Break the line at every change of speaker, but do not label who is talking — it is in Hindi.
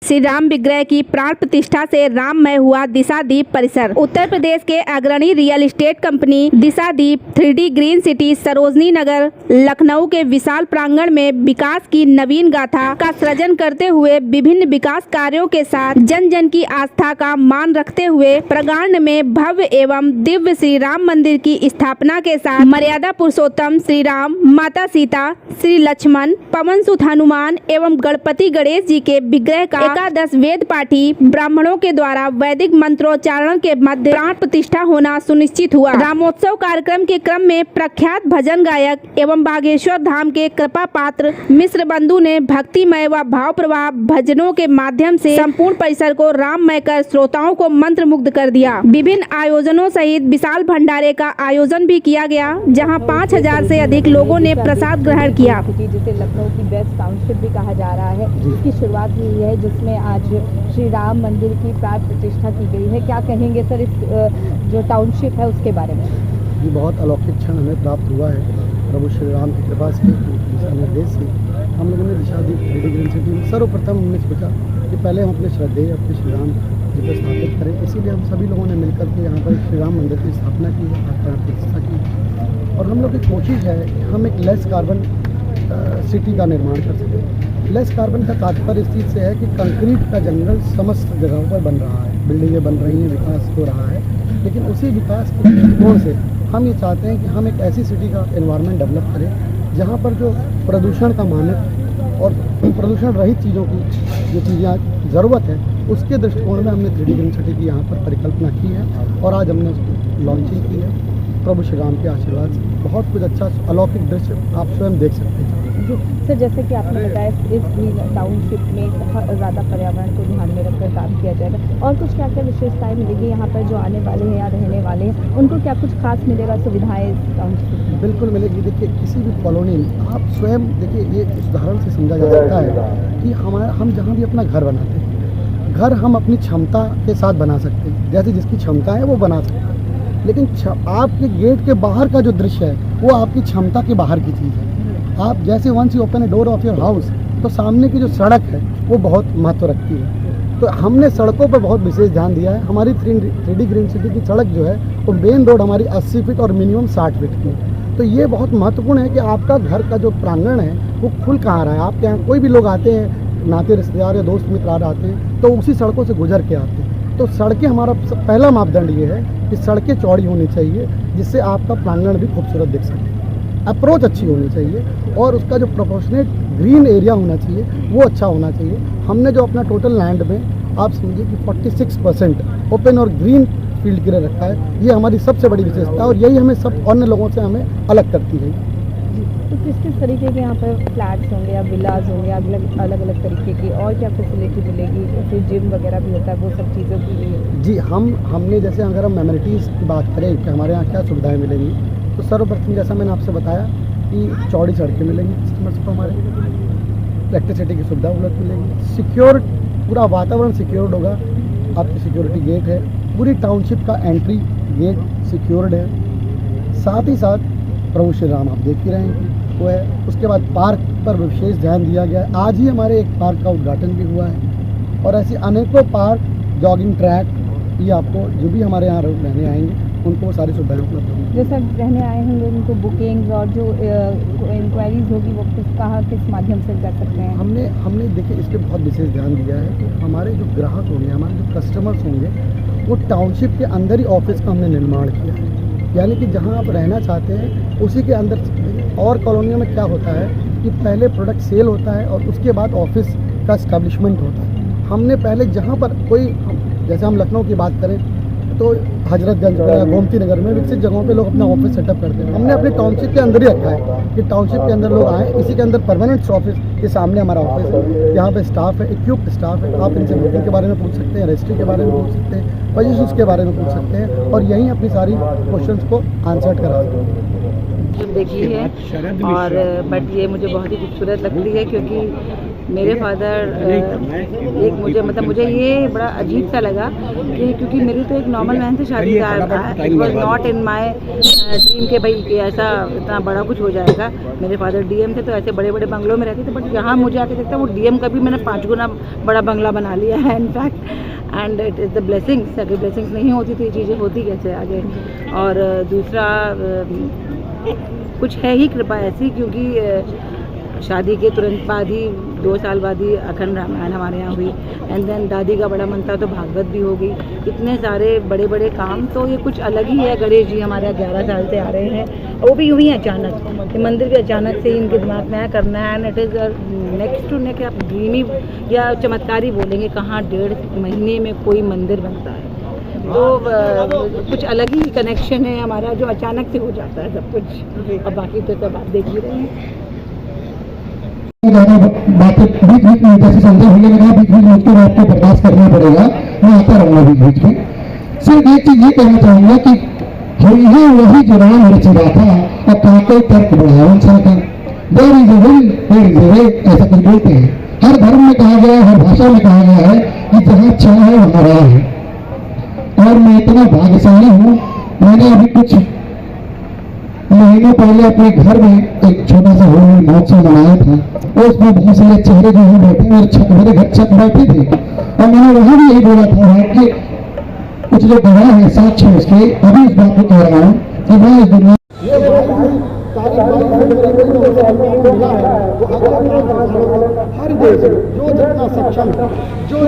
श्री राम विग्रह की प्राण प्रतिष्ठा से राममय हुआ दिशादीप परिसर। उत्तर प्रदेश के अग्रणी real estate company Dishadeep 3D green city Sarojini Nagar Lucknow के विशाल प्रांगण में विकास की नवीन गाथा का सृजन करते हुए विभिन्न विकास कार्यों के साथ जन जन की आस्था का मान रखते हुए प्रांगण में भव्य एवं दिव्य श्री राम मंदिर की स्थापना के साथ मर्यादा पुरुषोत्तम श्री राम, माता सीता, श्री लक्ष्मण, पवन सुत हनुमान एवं गणपति गणेश जी के विग्रह का एकादश वेद पाठी ब्राह्मणों के द्वारा वैदिक मंत्रोच्चारण के मध्य प्राण प्रतिष्ठा होना सुनिश्चित हुआ। रामोत्सव कार्यक्रम के क्रम में प्रख्यात भजन गायक एवं बागेश्वर धाम के कृपा पात्र मिश्र बंधु ने भक्तिमय व भाव प्रवाह भजनों के माध्यम से संपूर्ण परिसर को राममय कर श्रोताओं को मंत्र मुग्ध कर दिया। विभिन्न आयोजनों सहित विशाल भंडारे का आयोजन भी किया गया, जहां 5000 से अधिक लोगों ने प्रसाद ग्रहण किया।
जिसे लखनऊ की बेस्ट टाउनशिप भी कहा जा रहा है, इसकी शुरुआत हुई है जिसमें आज श्री राम मंदिर की प्राण प्रतिष्ठा की गई है। क्या कहेंगे सर इस जो टाउनशिप है उसके बारे में?
ये बहुत अलौकिक क्षण हमें प्राप्त हुआ है प्रभु श्री राम की कृपा से, दिशा निर्देश से। हम लोगों ने दिशादीप 3D ग्रीन सिटी में सर्वप्रथम हमने सोचा कि पहले हम अपने श्रद्धेय अपने श्री राम जी को स्थापित करें, इसीलिए हम सभी लोगों ने मिलकर के यहाँ पर श्री राम मंदिर की स्थापना की है, प्राण प्रतिष्ठा की। और हम लोग की कोशिश है कि हम एक लेस कार्बन सिटी का निर्माण कर सकें। लेस कार्बन का तात्पर्य इस चीज़ से है कि कंक्रीट का जंगल समस्त जगहों पर बन रहा है, बिल्डिंगें बन रही हैं, विकास हो रहा है, लेकिन उसी विकास के दृष्टिकोण से हम ये चाहते हैं कि हम एक ऐसी सिटी का एनवायरनमेंट डेवलप करें जहाँ पर जो प्रदूषण का मानक और प्रदूषण रहित चीज़ों की जो चीज़ें ज़रूरत है उसके दृष्टिकोण में हमने 3D ग्रीन सिटी की यहाँ पर परिकल्पना की है और आज हमने उसकी लॉन्चिंग की है। प्रभु श्री राम के आशीर्वाद से बहुत कुछ अच्छा अलौकिक दृश्य आप स्वयं देख सकते हैं।
सर जैसे कि आपने बताया इस ग्रीन टाउनशिप में बहुत ज़्यादा पर्यावरण को ध्यान में रखकर काम किया जाएगा, और कुछ क्या क्या विशेषताएं मिलेगी यहाँ पर जो आने वाले हैं या रहने वाले हैं उनको क्या कुछ खास मिलेगा सुविधाएं इस टाउनशिप में?
बिल्कुल मिलेगी। देखिए किसी भी कॉलोनी में आप स्वयं देखिए ये उदाहरण से समझा जा सकता है कि हम जहाँ भी अपना घर बनाते हैं, घर हम अपनी क्षमता के साथ बना सकते हैं, जैसे जिसकी क्षमता है वो बना सकते हैं, लेकिन आपके गेट के बाहर का जो दृश्य है वो आपकी क्षमता के बाहर की चीज़ है। आप जैसे once you open a door of your house तो सामने की जो सड़क है वो बहुत महत्व रखती है। तो हमने सड़कों पर बहुत विशेष ध्यान दिया है। हमारी 3D ग्रीन सिटी की सड़क जो है वो मेन रोड हमारी 80 फीट और मिनिमम 60 फीट की है। तो ये बहुत महत्वपूर्ण है कि आपका घर का जो प्रांगण है वो खुल कहाँ रहा है। आपके यहाँ कोई भी लोग आते हैं, नाते रिश्तेदार या दोस्त मित्र आते हैं तो उसी सड़कों से गुजर के आते हैं। तो सड़कें हमारा पहला मापदंड ये है कि सड़कें चौड़ी होनी चाहिए जिससे आपका प्रांगण भी खूबसूरत दिख सके। अप्रोच अच्छी होनी चाहिए और उसका जो प्रोपोर्शनेट ग्रीन एरिया होना चाहिए वो अच्छा होना चाहिए। हमने जो अपना टोटल लैंड में आप समझिए कि 46% ओपन और ग्रीन फील्ड के लिए रखा है। ये हमारी सबसे बड़ी विशेषता है और यही हमें सब अन्य लोगों से हमें अलग करती है।
तो किस किस तरीके के यहाँ पर फ्लैट्स होंगे या विलाज होंगे, अलग अलग तरीके की और क्या फैसिलिटी मिलेगी? जैसे जिम वगैरह भी होता है, वो सब चीज़ों की लिए जी
हमने जैसे अगर हम एमिनिटीज़ की बात करें कि हमारे यहाँ क्या सुविधाएँ मिलेंगी, तो सर्वप्रथम जैसा मैंने आपसे बताया कि चौड़ी सड़कें मिलेंगी कस्टमर्स को, हमारे इलेक्ट्रिसिटी की सुविधा उपलब्ध मिलेगी, सिक्योर पूरा वातावरण सिक्योर्ड होगा, आपकी सिक्योरिटी गेट है, पूरी टाउनशिप का एंट्री गेट सिक्योर्ड है। साथ ही साथ प्रभु श्री राम आप देख ही रहे हैं वो है। उसके बाद पार्क पर विशेष ध्यान दिया गया है। आज ही हमारे एक पार्क का उद्घाटन भी हुआ है और ऐसे अनेकों पार्क, जॉगिंग ट्रैक, ये आपको जो भी हमारे यहाँ रहने आएंगे उनको सारी सुविधाएं उपलब्ध होंगी।
जो सब रहने आए होंगे उनको बुकिंग्स और जो इंक्वायरीज होगी वो किस माध्यम से कर सकते हैं?
हमने देखिए इस पर बहुत विशेष ध्यान दिया है कि हमारे जो ग्राहक होंगे, हमारे जो कस्टमर्स होंगे, वो टाउनशिप के अंदर ही ऑफिस का हमने निर्माण किया है। यानी कि जहां आप रहना चाहते हैं उसी के अंदर। और कॉलोनियों में क्या होता है कि पहले प्रोडक्ट सेल होता है और उसके बाद ऑफिस का इस्टेब्लिशमेंट होता है। हमने पहले जहाँ पर जैसे हम लखनऊ की बात करें तो हजरतगंज या गोमती नगर में विकसित जगहों पे लोग अपना ऑफिस सेटअप करते हैं। हमने अपने टाउनशिप के अंदर ही रखा है कि टाउनशिप के अंदर लोग आएँ, इसी के अंदर परमानेंट ऑफिस के सामने हमारा ऑफिस है। यहाँ पे स्टाफ है, इक्विप्ड स्टाफ है। आप इनसे बुकिंग के बारे में पूछ सकते हैं, रजिस्ट्री के बारे में पूछ सकते हैं, पोजीशंस के बारे में पूछ सकते हैं और यहीं अपनी सारी क्वेश्चंस को आंसर करा सकते हैं।
देखी है और बट ये मुझे बहुत ही खूबसूरत लगती है क्योंकि
मेरे फादर एक मुझे ये बड़ा अजीब सा लगा कि क्योंकि मेरी तो एक नॉर्मल मैन से शादी था, it was not in my dream के भाई कि ऐसा इतना बड़ा कुछ हो जाएगा। मेरे फादर डीएम थे तो ऐसे बड़े बड़े बंगलों में रहते थे, बट यहाँ मुझे आके देखता वो डीएम का भी मैंने 5 गुना बड़ा बंगला बना लिया है in fact, and it is the blessings. अगर ब्लेसिंग्स नहीं होती तो ये चीज़ें होती कैसे आगे। और दूसरा कुछ है ही कृपा ऐसी, क्योंकि शादी के तुरंत बाद ही 2 साल बाद ही अखंड रामायण हमारे यहाँ हुई, एंड देन दादी का बड़ा मन था तो भागवत भी हो गई। इतने सारे बड़े बड़े काम, तो ये कुछ अलग ही है। गणेश जी हमारे यहाँ 11 साल से आ रहे हैं, वो भी यूँ ही अचानक, ये मंदिर भी अचानक से ही इनके दिमाग में करना है, and it is next to next, आप ड्रीमी या चमत्कारी बोलेंगे, कहाँ 1.5 महीने में कोई मंदिर बनता है। तो कुछ अलग ही कनेक्शन है हमारा, जो अचानक से हो जाता है सब कुछ, और बाकी तो सब आप देख ही रहे हैं।
बातें बीच बीच में, जैसे संजय भैया ने कहा बीच बीच में उसको आपको बर्दाश्त करना पड़ेगा, मैं आता रहूँगा बीच बीच में। सिर्फ एक चीज ये कहना चाहूँगा कि ये वही जो राम रच रहा था और काको तर्क बढ़ावन सा था, there is a will there is a way, ऐसा कुछ बोलते हैं। हर धर्म में कहा गया है, हर भाषा में कहा गया है कि जहाँ चाह है वहाँ राह है। और मैं इतना भाग्यशाली हूँ, मैंने अभी कुछ महीनों पहले अपने घर में एक छोटा सा होली महोत्सव मनाया था, और उसमें बहुत सारे चेहरे जो हैं बैठे और मेरे घर छत बैठे थे, और मैंने वहाँ भी यही बोला था कि कुछ जो गवाह है साक्ष्य उसके, अभी इस बात को कह रहा हूँ कि मैं इस दुनिया
हर देश जो जितना सक्षम जो